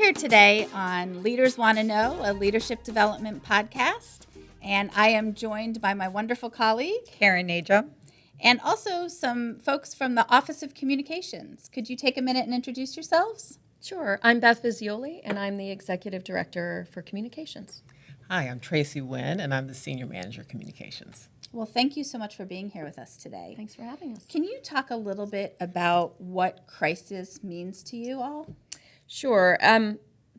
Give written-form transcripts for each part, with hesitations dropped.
here today on Leaders Want to Know, a leadership development podcast, and I am joined by my wonderful colleague, Karen Najum. and also some folks from the Office of Communications. Could you take a minute and introduce yourselves? Sure. I'm Beth Visioli, and I'm the Executive Director for Communications. Hi, I'm Tracey, Wynne, and I'm the Senior Manager of Communications. Well, thank you so much for being here with us today. Thanks for having us. Can you talk a little bit about what crisis means to you all? Sure.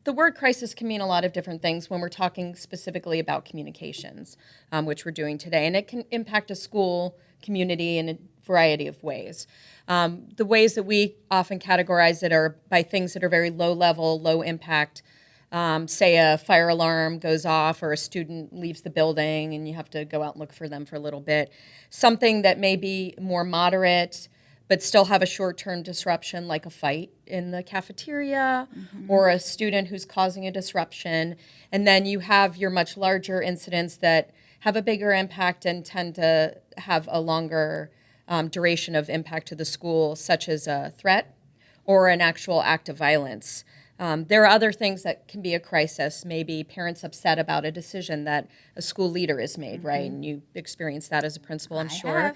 The word crisis can mean a lot of different things when we're talking specifically about communications, which we're doing today, and it can impact a school community in a variety of ways. The ways that we often categorize it are by things that are very low level, low impact. Say a fire alarm goes off or a student leaves the building and you have to go out and look for them for a little bit. Something that may be more moderate but still have a short-term disruption, like a fight in the cafeteria or a student who's causing a disruption. And then you have your much larger incidents that have a bigger impact and tend to have a longer duration of impact to the school, such as a threat or an actual act of violence. There are other things that can be a crisis, maybe parents upset about a decision that a school leader has made, right? And you experienced that as a principal, I'm sure.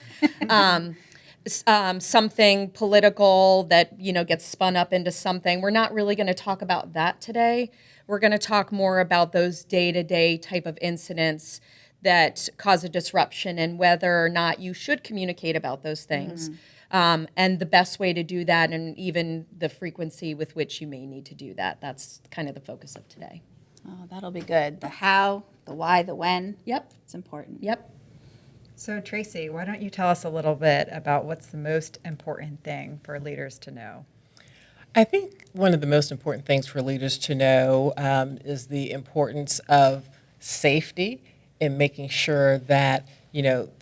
Something political that, gets spun up into something. We're not really going to talk about that today. We're going to talk more about those day-to-day type of incidents that cause a disruption and whether or not you should communicate about those things. And the best way to do that and even the frequency with which you may need to do that. That's kind of the focus of today. Oh, that'll be good. The how, the why, the when. Yep. It's important. Yep. So Tracey, why don't you tell us a little bit about what's the most important thing for leaders to know? I think one of the most important things for leaders to know is the importance of safety and making sure that,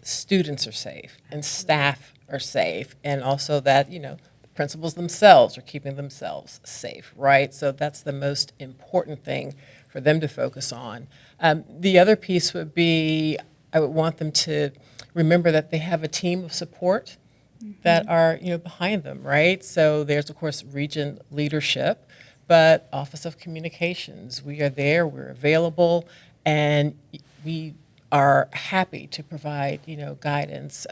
students are safe and staff are safe, and also that, the principals themselves are keeping themselves safe, right? So that's the most important thing for them to focus on. The other piece would be, I would want them to remember that they have a team of support that are, behind them, right? So there's, of course, region leadership, but Office of Communications, we are there, we're available, and we are happy to provide, guidance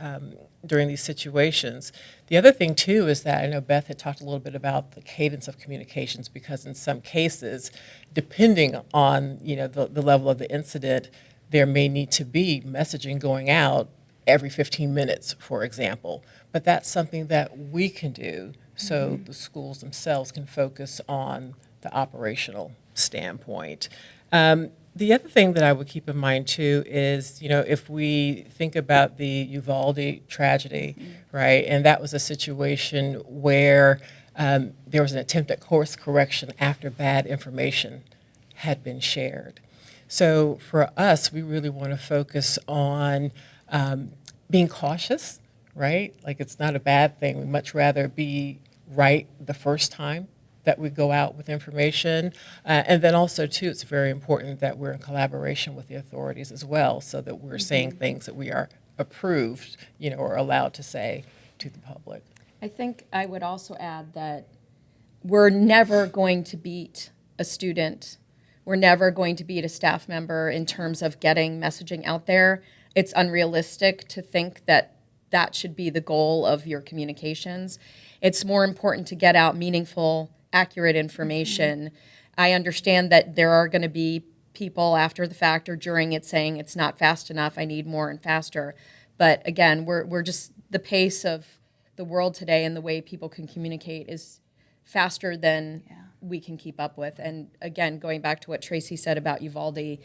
during these situations. The other thing, too, is that I know Beth had talked a little bit about the cadence of communications, because in some cases, depending on, the level of the incident, there may need to be messaging going out every 15 minutes, for example. But that's something that we can do so the schools themselves can focus on the operational standpoint. The other thing that I would keep in mind, too, is, if we think about the Uvalde tragedy, right, and that was a situation where there was an attempt at course correction after bad information had been shared. So for us, we really want to focus on being cautious, right? Like, it's not a bad thing. We'd much rather be right the first time that we go out with information. And then also, too, it's very important that we're in collaboration with the authorities as well, so that we're saying things that we are approved, or allowed to say to the public. I think I would also add that we're never going to beat a student. We're never going to beat a staff member in terms of getting messaging out there. It's unrealistic to think that that should be the goal of your communications. It's more important to get out meaningful, accurate information. I understand that there are going to be people after the fact or during it saying it's not fast enough, I need more and faster. But again, we're just, the pace of the world today and the way people can communicate is faster than we can keep up with. And again, going back to what Tracey said about Uvalde,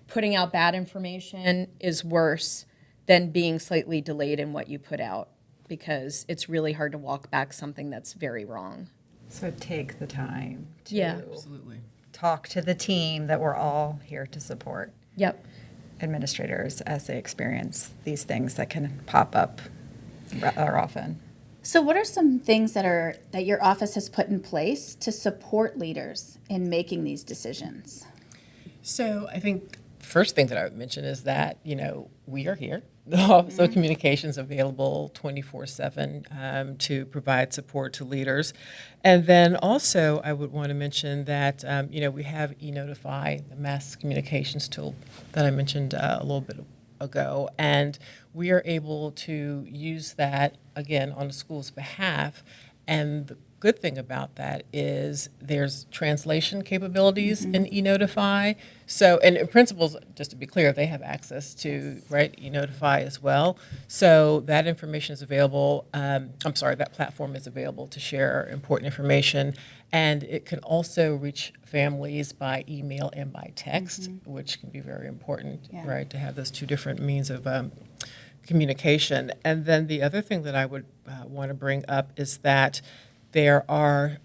putting out bad information is worse than being slightly delayed in what you put out, because it's really hard to walk back something that's very wrong. So take the time to Absolutely. talk to the team that we're all here to support. Yep. Administrators as they experience these things that can pop up rather often. So what are some things that your office has put in place to support leaders in making these decisions? So I think first thing that I would mention is that, we are here, So communications available 24/7 to provide support to leaders. And then also I would want to mention that, we have e-Notify, the mass communications tool that I mentioned a little bit ago. And we are able to use that, again, on the school's behalf. And the good thing about that is there's translation capabilities in e-Notify. So, and principals, just to be clear, they have access to, right, e-Notify as well. So that information is available, that platform is available to share important information. And it can also reach families by email and by text, which can be very important, Yeah. right, to have those two different means of communication. And then the other thing that I would want to bring up is that there are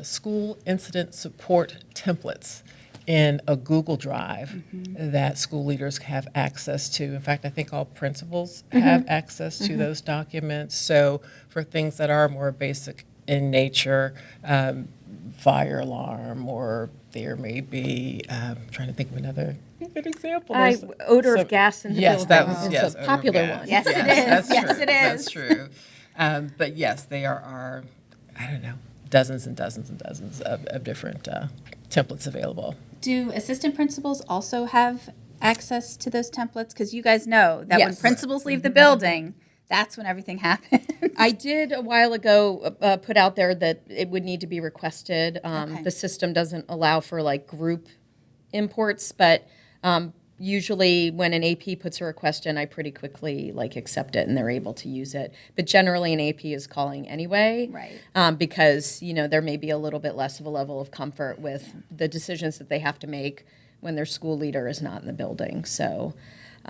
school incident support templates in a Google Drive that school leaders have access to. In fact, I think all principals have access to those documents. So for things that are more basic in nature, fire alarm, or there may be, trying to think of another good example. Odor of gas in the yes, building. that was It's yes, a odor of popular gas. one. Yes, it is. That's Yes, true. it is. That's true. But yes, there are, I don't know, dozens and dozens and dozens of different templates available. Do assistant principals also have access to those templates? Because you guys know that when Yes. principals leave the building, that's when everything happens. I did a while ago put out there that it would need to be requested. Okay. The system doesn't allow for like group imports, but usually when an AP puts a request in, I pretty quickly like accept it and they're able to use it. But generally an AP is calling anyway. Right. Because, there may be a little bit less of a level of comfort with the decisions that they have to make when their school leader is not in the building. So,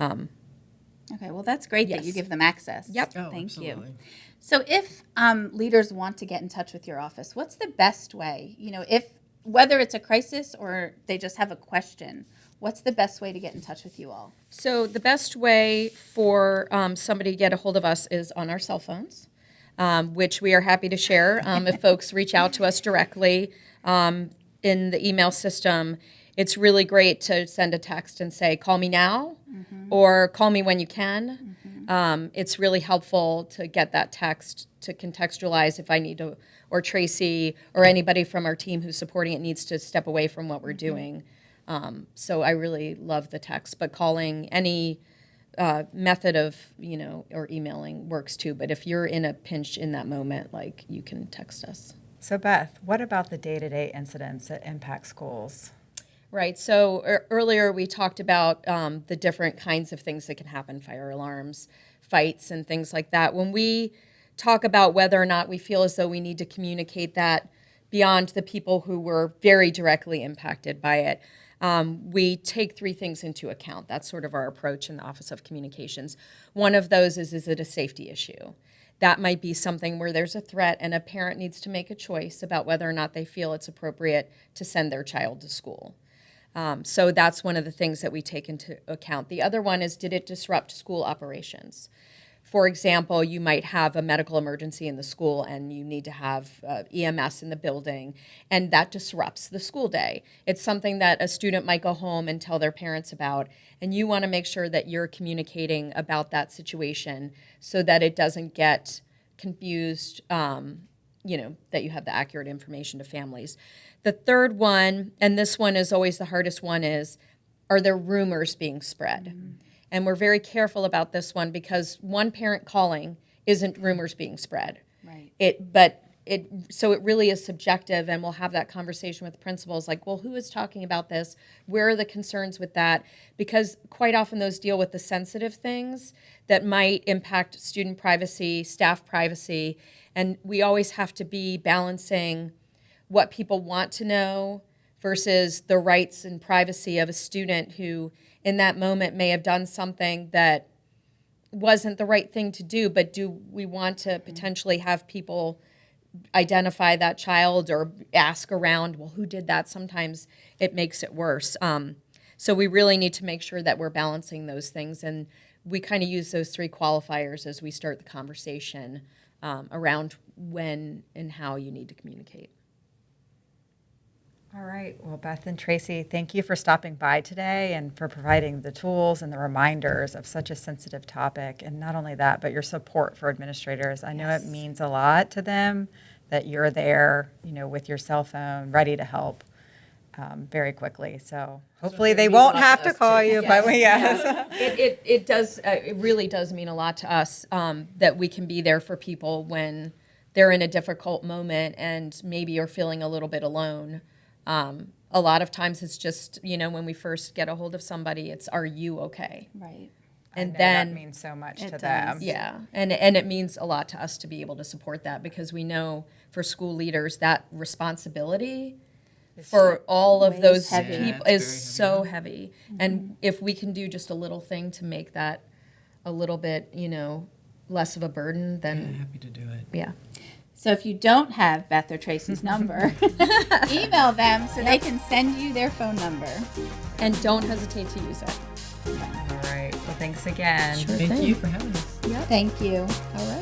Okay, well, that's great that you Yes. give them access. Yep. Oh, Thank you. absolutely. So if leaders want to get in touch with your office, what's the best way? If whether it's a crisis or they just have a question, what's the best way to get in touch with you all? So the best way for somebody to get a hold of us is on our cell phones, which we are happy to share if folks reach out to us directly in the email system. It's really great to send a text and say, call me now or call me when you can. It's really helpful to get that text to contextualize if I need to, or Tracey or anybody from our team who's supporting it needs to step away from what we're doing. So I really love the text, but calling any method of, or emailing works too. But if you're in a pinch in that moment, like you can text us. So Beth, what about the day-to-day incidents that impact schools? Right. So earlier we talked about the different kinds of things that can happen, fire alarms, fights, and things like that. When we talk about whether or not we feel as though we need to communicate that beyond the people who were very directly impacted by it, we take three things into account. That's sort of our approach in the Office of Communications. One of those is it a safety issue? That might be something where there's a threat and a parent needs to make a choice about whether or not they feel it's appropriate to send their child to school. So that's one of the things that we take into account. The other one is, did it disrupt school operations? For example, you might have a medical emergency in the school and you need to have EMS in the building, and that disrupts the school day. It's something that a student might go home and tell their parents about, and you want to make sure that you're communicating about that situation so that it doesn't get confused, that you have the accurate information to families. The third one, and this one is always the hardest one, is, are there rumors being spread? And we're very careful about this one because one parent calling isn't rumors being spread. Right. So it really is subjective, and we'll have that conversation with principals like, well, who is talking about this? Where are the concerns with that? Because quite often those deal with the sensitive things that might impact student privacy, staff privacy, and we always have to be balancing what people want to know versus the rights and privacy of a student who in that moment may have done something that wasn't the right thing to do, but do we want to potentially have people identify that child or ask around, well, who did that? Sometimes it makes it worse. So we really need to make sure that we're balancing those things, and we kind of use those three qualifiers as we start the conversation around when and how you need to communicate. All right. Well, Beth and Tracey, thank you for stopping by today and for providing the tools and the reminders of such a sensitive topic. And not only that, but your support for administrators. I know it means a lot to them that you're there, with your cell phone, ready to help very quickly. So hopefully they won't have to call you, but yes. It does. It really does mean a lot to us that we can be there for people when they're in a difficult moment and maybe are feeling a little bit alone. A lot of times it's just, when we first get a hold of somebody, it's, are you okay? Right. And then that means so much It to them. does. yeah, and it means a lot to us to be able to support that, because we know for school leaders that responsibility for all of Weighs those heavy. Yeah, people it's is very so heavy. And if we can do just a little thing to make that a little bit, less of a burden, Yeah, then happy to do it. yeah. So if you don't have Beth or Tracy's number, email them so they can send you their phone number. And don't hesitate to use it. All right. Well, thanks again. Sure Thank thing. you for having us. Thank you. All right.